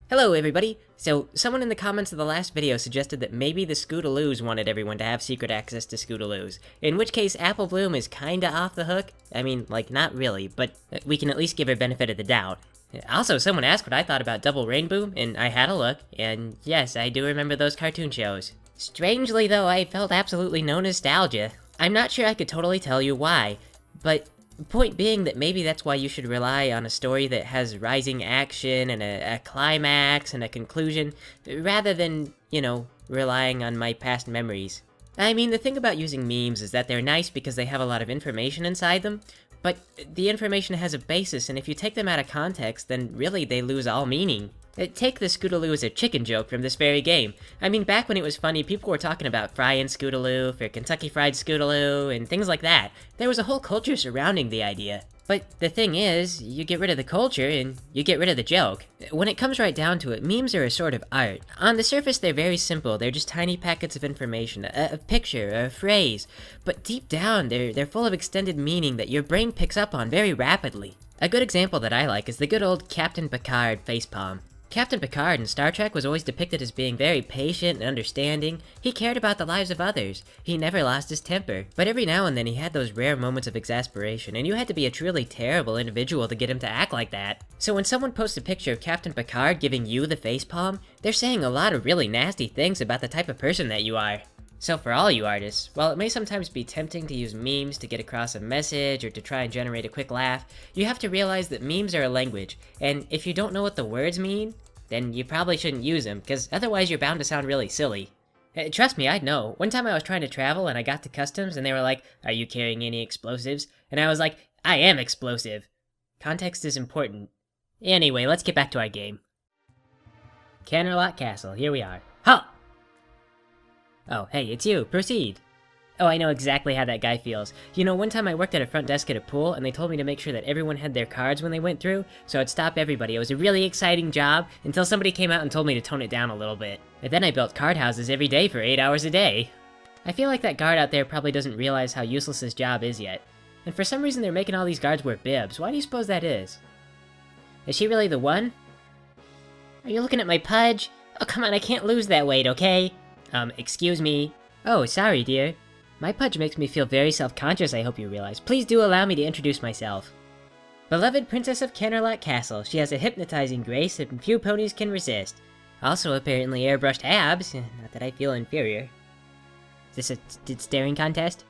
Hello everybody! So, someone in the comments of the last video suggested that maybe the Scootaloos wanted everyone to have secret access to Scootaloos, in which case Apple Bloom is kinda off the hook. I mean, like, not really, but we can at least give her benefit of the doubt. Also, someone asked what I thought about Double Rainbow, and I had a look, and yes, I do remember those cartoon shows. Strangely though, I felt absolutely no nostalgia. I'm not sure I could totally tell you why, but point being that maybe that's why you should rely on a story that has rising action and a climax and a conclusion, rather than, you know, relying on my past memories. I mean, the thing about using memes is that they're nice because they have a lot of information inside them, but the information has a basis, and if you take them out of context, then really they lose all meaning. Take the Scootaloo as a chicken joke from this very game. I mean, back when it was funny, people were talking about frying Scootaloo for Kentucky Fried Scootaloo and things like that. There was a whole culture surrounding the idea. But the thing is, you get rid of the culture and you get rid of the joke. When it comes right down to it, memes are a sort of art. On the surface, they're very simple. They're just tiny packets of information, a picture, a phrase. But deep down, they're full of extended meaning that your brain picks up on very rapidly. A good example that I like is the good old Captain Picard facepalm. Captain Picard in Star Trek was always depicted as being very patient and understanding. He cared about the lives of others. He never lost his temper. But every now and then he had those rare moments of exasperation, and you had to be a truly terrible individual to get him to act like that. So when someone posts a picture of Captain Picard giving you the facepalm, they're saying a lot of really nasty things about the type of person that you are. So for all you artists, while it may sometimes be tempting to use memes to get across a message or to try and generate a quick laugh, you have to realize that memes are a language, and if you don't know what the words mean, then you probably shouldn't use them, because otherwise you're bound to sound really silly. Trust me, I'd know. One time I was trying to travel and I got to customs and they were like, "Are you carrying any explosives?" And I was like, "I am explosive." Context is important. Anyway, let's get back to our game. Canterlot Castle, here we are. Huh! Oh, hey, it's you. Proceed. Oh, I know exactly how that guy feels. You know, one time I worked at a front desk at a pool, and they told me to make sure that everyone had their cards when they went through, so I'd stop everybody. It was a really exciting job, until somebody came out and told me to tone it down a little bit. And then I built card houses every day for 8 hours a day. I feel like that guard out there probably doesn't realize how useless his job is yet. And for some reason they're making all these guards wear bibs. Why do you suppose that is? Is she really the one? Are you looking at my pudge? Oh, come on, I can't lose that weight, okay? Excuse me. Oh, sorry, dear. My pudge makes me feel very self-conscious, I hope you realize. Please do allow me to introduce myself. Beloved Princess of Canterlot Castle. She has a hypnotizing grace and few ponies can resist. Also, apparently airbrushed abs. Not that I feel inferior. Is this a staring contest?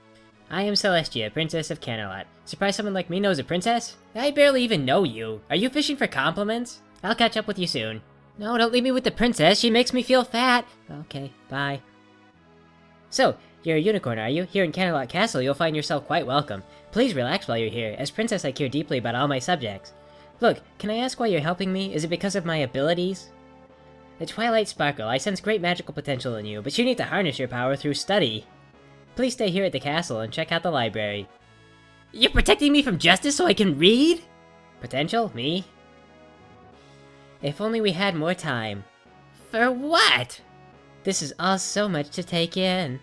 I am Celestia, Princess of Canterlot. Surprised someone like me knows a princess? I barely even know you. Are you fishing for compliments? I'll catch up with you soon. No, don't leave me with the princess. She makes me feel fat. Okay, bye. So, you're a unicorn, are you? Here in Canterlot Castle, you'll find yourself quite welcome. Please relax while you're here. As princess, I care deeply about all my subjects. Look, can I ask why you're helping me? Is it because of my abilities? The Twilight Sparkle. I sense great magical potential in you, but you need to harness your power through study. Please stay here at the castle and check out the library. You're protecting me from justice so I can read? Potential? Me? If only we had more time. For what? This is all so much to take in.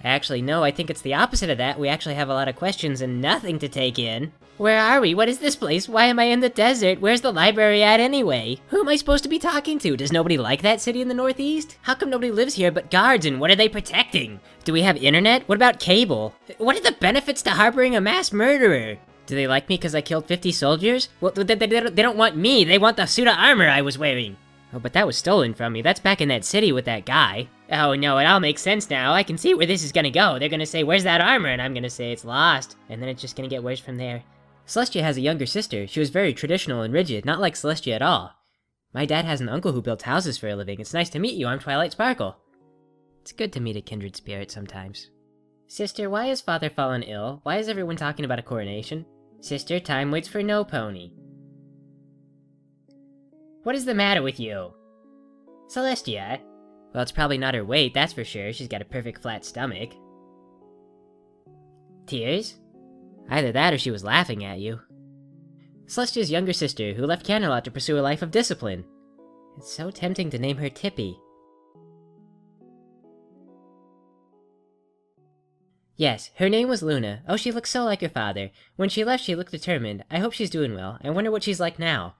Actually, no, I think it's the opposite of that. We actually have a lot of questions and nothing to take in. Where are we? What is this place? Why am I in the desert? Where's the library at anyway? Who am I supposed to be talking to? Does nobody like that city in the Northeast? How come nobody lives here but guards, and what are they protecting? Do we have internet? What about cable? What are the benefits to harboring a mass murderer? Do they like me because I killed 50 soldiers? Well, they don't want me, they want the suit of armor I was wearing. Oh, but that was stolen from me. That's back in that city with that guy. Oh no, it all makes sense now. I can see where this is gonna go. They're gonna say, "Where's that armor?" And I'm gonna say, "It's lost." And then it's just gonna get worse from there. Celestia has a younger sister. She was very traditional and rigid, not like Celestia at all. My dad has an uncle who builds houses for a living. It's nice to meet you. I'm Twilight Sparkle. It's good to meet a kindred spirit sometimes. Sister, why has father fallen ill? Why is everyone talking about a coronation? Sister, time waits for no pony. What is the matter with you? Celestia? Well, it's probably not her weight, that's for sure. She's got a perfect flat stomach. Tears? Either that or she was laughing at you. Celestia's younger sister, who left Canterlot to pursue a life of discipline. It's so tempting to name her Tippy. Yes, her name was Luna. Oh, she looked so like her father. When she left, she looked determined. I hope she's doing well. I wonder what she's like now.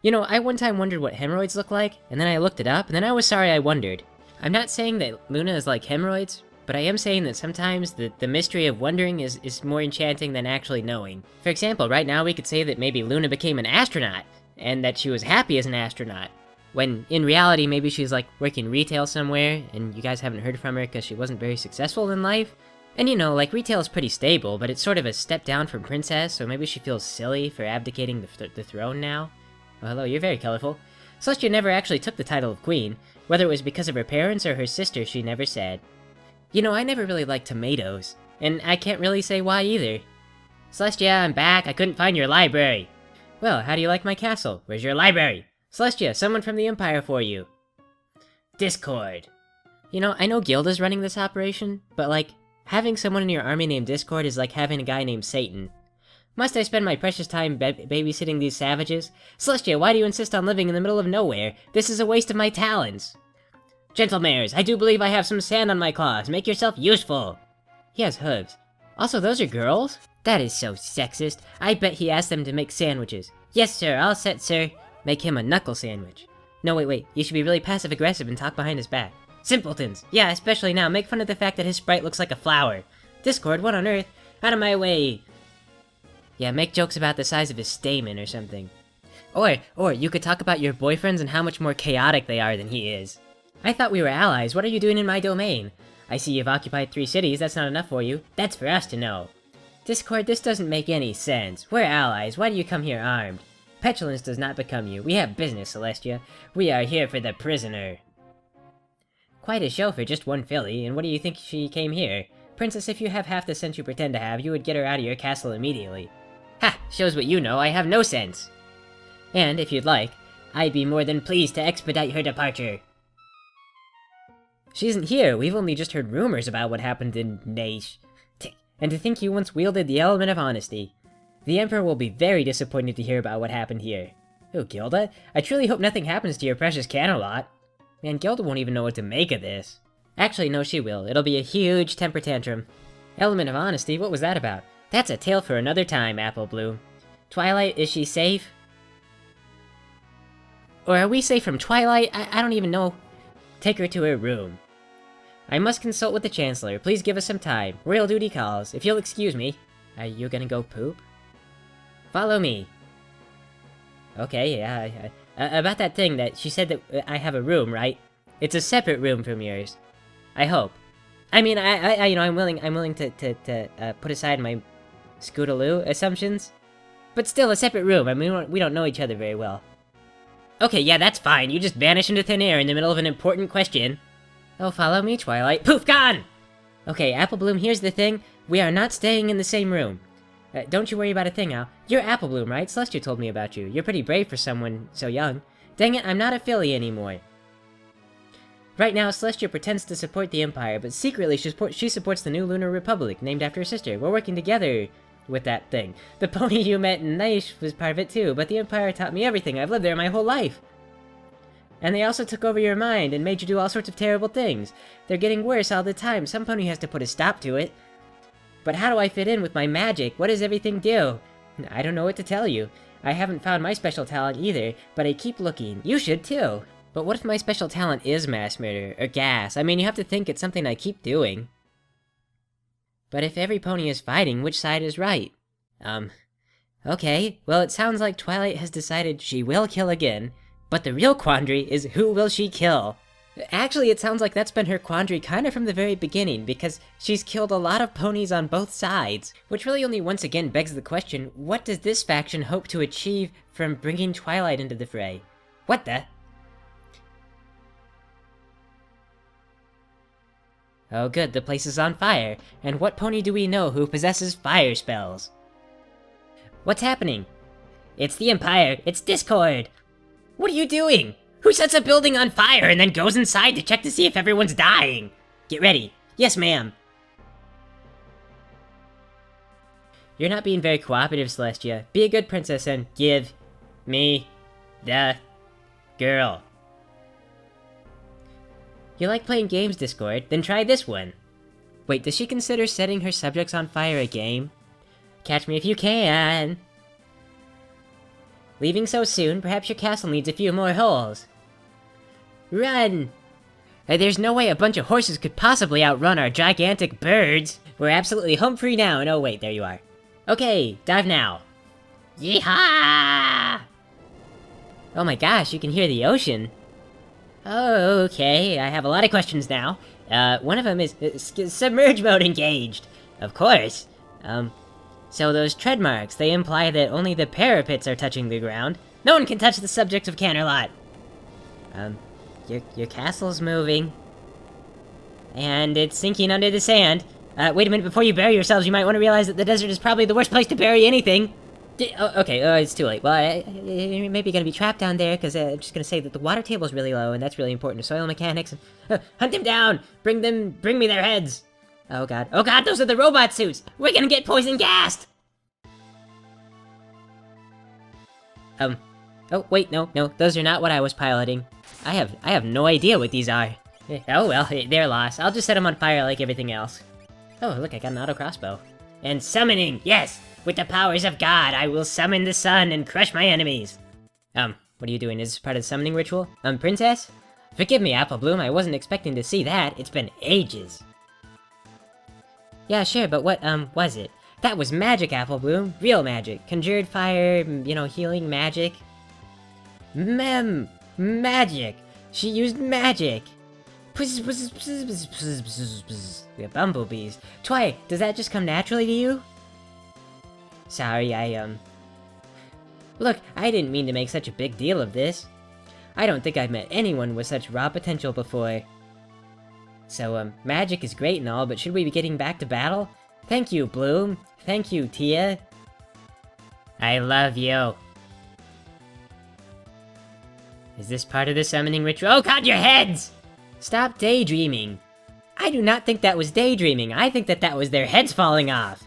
You know, I one time wondered what hemorrhoids look like, and then I looked it up, and then I was sorry I wondered. I'm not saying that Luna is like hemorrhoids, but I am saying that sometimes the mystery of wondering is more enchanting than actually knowing. For example, right now we could say that maybe Luna became an astronaut, and that she was happy as an astronaut. When, in reality, maybe she's like working retail somewhere, and you guys haven't heard from her because she wasn't very successful in life. And you know, like, retail is pretty stable, but it's sort of a step down from Princess, so maybe she feels silly for abdicating the throne now. Oh, hello, you're very colorful. Celestia never actually took the title of Queen. Whether it was because of her parents or her sister, she never said. You know, I never really liked tomatoes, and I can't really say why either. Celestia, I'm back. I couldn't find your library. Well, how do you like my castle? Where's your library? Celestia, someone from the Empire for you. Discord. You know, I know Gilda's running this operation, but like, having someone in your army named Discord is like having a guy named Satan. Must I spend my precious time babysitting these savages? Celestia, why do you insist on living in the middle of nowhere? This is a waste of my talents. Gentlemares, I do believe I have some sand on my claws. Make yourself useful. He has hooves. Also, those are girls? That is so sexist. I bet he asked them to make sandwiches. Yes, sir, all set, sir. Make him a knuckle sandwich. No, wait. You should be really passive-aggressive and talk behind his back. Simpletons. Yeah, especially now. Make fun of the fact that his sprite looks like a flower. Discord, what on earth? Out of my way. Yeah, make jokes about the size of his stamen or something. Or you could talk about your boyfriends and how much more chaotic they are than he is. I thought we were allies. What are you doing in my domain? I see you've occupied 3 cities. That's not enough for you. That's for us to know. Discord, this doesn't make any sense. We're allies. Why do you come here armed? Petulance does not become you. We have business, Celestia. We are here for the prisoner. Quite a show for just one filly, and what do you think she came here? Princess, if you have half the sense you pretend to have, you would get her out of your castle immediately. Ha! Shows what you know. I have no sense. And, if you'd like, I'd be more than pleased to expedite her departure. She isn't here. We've only just heard rumors about what happened in Naish. And to think you once wielded the element of honesty. The Emperor will be very disappointed to hear about what happened here. Oh, Gilda? I truly hope nothing happens to your precious Canterlot. Man, Gilda won't even know what to make of this. Actually, no, she will. It'll be a huge temper tantrum. Element of honesty? What was that about? That's a tale for another time, Apple Bloom. Twilight, is she safe? Or are we safe from Twilight? I don't even know. Take her to her room. I must consult with the Chancellor. Please give us some time. Royal duty calls. If you'll excuse me. Are you gonna go poop? Follow me. Okay, yeah. About that thing that she said that I have a room, right? It's a separate room from yours. I hope. I mean, I'm willing to put aside my Scootaloo assumptions, but still a separate room. I mean, we don't know each other very well. Okay, yeah, that's fine. You just vanish into thin air in the middle of an important question. Oh, follow me, Twilight. Poof, gone! Okay, Apple Bloom, here's the thing. We are not staying in the same room. Don't you worry about a thing, Al. You're Apple Bloom, right? Celestia told me about you. You're pretty brave for someone so young. Dang it, I'm not a filly anymore. Right now, Celestia pretends to support the Empire, but secretly she supports the new Lunar Republic, named after her sister. We're working together with that thing. The pony you met in Naish was part of it too, but the Empire taught me everything. I've lived there my whole life. And they also took over your mind and made you do all sorts of terrible things. They're getting worse all the time. Some pony has to put a stop to it. But how do I fit in with my magic? What does everything do? I don't know what to tell you. I haven't found my special talent either, but I keep looking. You should too. But what if my special talent is mass murder, or gas? I mean, you have to think it's something I keep doing. But if every pony is fighting, which side is right? Okay, well it sounds like Twilight has decided she will kill again, but the real quandary is who will she kill? Actually, it sounds like that's been her quandary kind of from the very beginning, because she's killed a lot of ponies on both sides. Which really only once again begs the question, what does this faction hope to achieve from bringing Twilight into the fray? What the? Oh good, the place is on fire. And what pony do we know who possesses fire spells? What's happening? It's the Empire! It's Discord! What are you doing? Who sets a building on fire and then goes inside to check to see if everyone's dying? Get ready. Yes, ma'am. You're not being very cooperative, Celestia. Be a good princess and give me the girl. You like playing games, Discord? Then try this one. Wait, does she consider setting her subjects on fire a game? Catch me if you can. Leaving so soon, perhaps your castle needs a few more holes. Run! There's no way a bunch of horses could possibly outrun our gigantic birds. We're absolutely home free now, and oh wait, there you are. Okay, dive now. Yeehaw! Oh my gosh, you can hear the ocean. Okay, I have a lot of questions now. One of them is submerge mode engaged. Of course. So those tread marks, they imply that only the parapets are touching the ground. No one can touch the subject of Canterlot. Your castle's moving. And it's sinking under the sand. Wait a minute, before you bury yourselves, you might want to realize that the desert is probably the worst place to bury anything. Okay, it's too late. Well, you're maybe gonna be trapped down there, because I'm just gonna say that the water table's really low, and that's really important to soil mechanics. Hunt them down! Bring me their heads! Oh god, those are the robot suits! We're gonna get poison gassed! Oh, wait, no, those are not what I was piloting. I have no idea what these are. Oh well, they're lost. I'll just set them on fire like everything else. Oh, look, I got an auto crossbow. And summoning, yes! With the powers of God, I will summon the sun and crush my enemies! What are you doing? Is this part of the summoning ritual? Princess? Forgive me, Apple Bloom, I wasn't expecting to see that. It's been ages. Yeah, sure, but what, was it? That was magic, Apple Bloom. Real magic. Conjured fire, healing magic. Magic! She used magic! We have bumblebees. Twi, does that just come naturally to you? Sorry, Look, I didn't mean to make such a big deal of this. I don't think I've met anyone with such raw potential before. So, magic is great and all, but should we be getting back to battle? Thank you, Bloom. Thank you, Tia. I love you. Is this part of the summoning ritual? Oh god, your heads! Stop daydreaming. I do not think that was daydreaming. I think that was their heads falling off.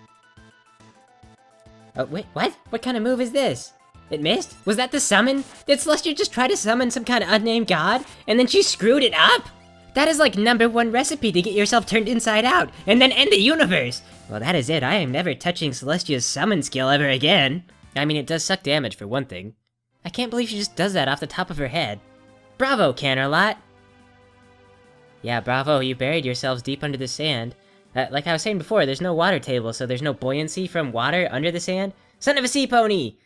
Oh, wait, what? What kind of move is this? It missed? Was that the summon? Did Celestia just try to summon some kind of unnamed god, and then she screwed it up? That is like #1 recipe to get yourself turned inside out, and then end the universe! Well, that is it. I am never touching Celestia's summon skill ever again. I mean, it does suck damage for one thing. I can't believe she just does that off the top of her head. Bravo, Canterlot! Yeah, bravo, you buried yourselves deep under the sand. Like I was saying before, there's no water table, so there's no buoyancy from water under the sand. Son of a sea pony!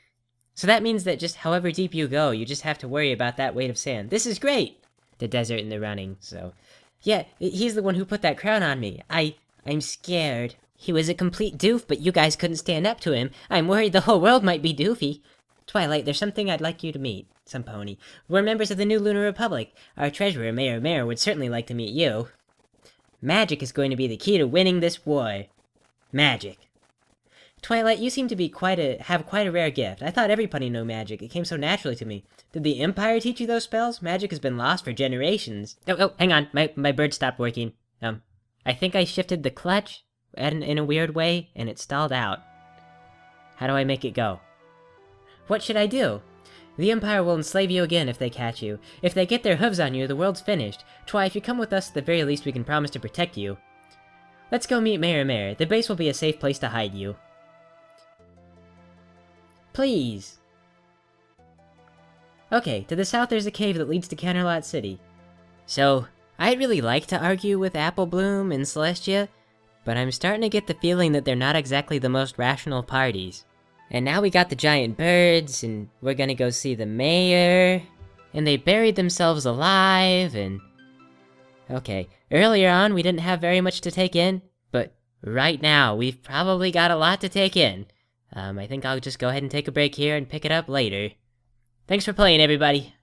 So that means that just however deep you go, you just have to worry about that weight of sand. This is great! The desert and the running, so... Yeah, he's the one who put that crown on me. I'm scared. He was a complete doof, but you guys couldn't stand up to him. I'm worried the whole world might be doofy. Twilight, there's something I'd like you to meet. Some pony. We're members of the new Lunar Republic. Our treasurer, Mayor, would certainly like to meet you. Magic is going to be the key to winning this war. Magic. Twilight, you seem to be have quite a rare gift. I thought every pony knew magic. It came so naturally to me. Did the Empire teach you those spells? Magic has been lost for generations. Oh, hang on. My bird stopped working. I think I shifted the clutch in a weird way, and it stalled out. How do I make it go? What should I do? The Empire will enslave you again if they catch you. If they get their hooves on you, the world's finished. Twi, if you come with us, at the very least we can promise to protect you. Let's go meet Mayor. The base will be a safe place to hide you. Please. Okay, to the south there's a cave that leads to Canterlot City. So, I'd really like to argue with Apple Bloom and Celestia, but I'm starting to get the feeling that they're not exactly the most rational parties. And now we got the giant birds, and we're gonna go see the mayor, and they buried themselves alive, and... Okay, earlier on we didn't have very much to take in, but right now we've probably got a lot to take in. I think I'll just go ahead and take a break here and pick it up later. Thanks for playing, everybody.